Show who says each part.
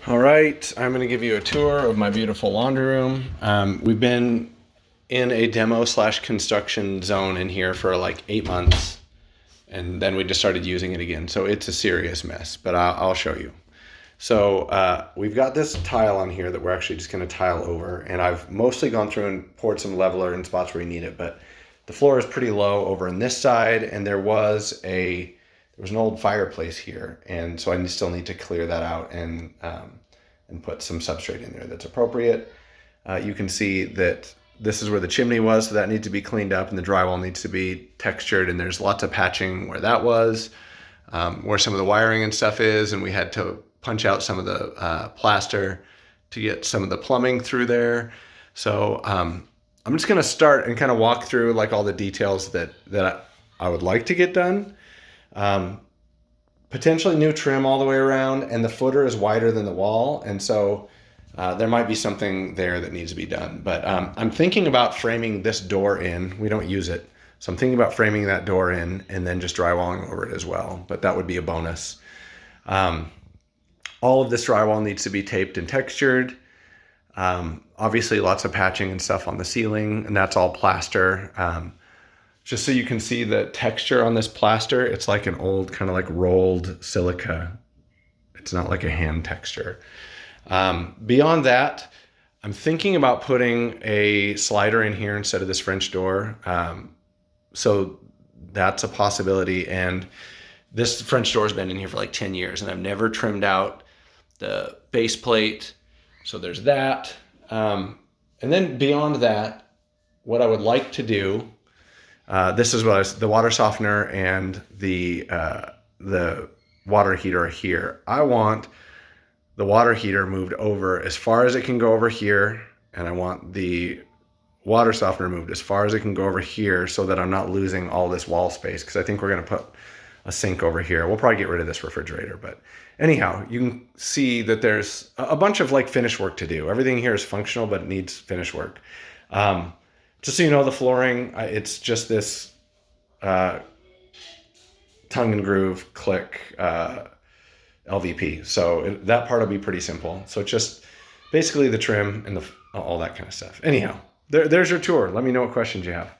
Speaker 1: All right, I'm going to give you a tour of my beautiful laundry room. We've been in a demo slash construction zone in here for like 8 months, and then we just started using it again. So it's a serious mess, but I'll show you. So we've got this tile on here that we're actually just going to tile over, and I've mostly gone through and poured some leveler in spots where you need it, but the floor is pretty low over on this side, and there was an old fireplace here, and so I still need to clear that out and put some substrate in there that's appropriate. You can see that this is where the chimney was, so that needs to be cleaned up, and the drywall needs to be textured, and there's lots of patching where that was, where some of the wiring and stuff is, and we had to punch out some of the plaster to get some of the plumbing through there. So I'm just gonna start and kind of walk through like all the details that I would like to get done. Potentially new trim all the way around, and the footer is wider than the wall, and so there might be something there that needs to be done. But I'm thinking about framing this door in. We don't use it, so I'm thinking about framing that door in and then just drywalling over it as well, but that would be a bonus. All of this drywall needs to be taped and textured. Obviously lots of patching and stuff on the ceiling, and that's all plaster. Just so you can see the texture on this plaster, it's like an old kind of like rolled silica. It's not like a hand texture. Beyond that, I'm thinking about putting a slider in here instead of this French door. So that's a possibility. And this French door has been in here for like 10 years, and I've never trimmed out the base plate. So there's that. And then beyond that, what I would like to do, this is what the water softener and the water heater are here. I want the water heater moved over as far as it can go over here, and I want the water softener moved as far as it can go over here so that I'm not losing all this wall space, because I think we're going to put a sink over here. We'll probably get rid of this refrigerator, but anyhow, you can see that there's a bunch of like finish work to do. Everything here is functional, but it needs finish work. Just so you know, the flooring, it's just this tongue and groove click LVP. So that part will be pretty simple. So it's just basically the trim and all that kind of stuff. Anyhow, there's your tour. Let me know what questions you have.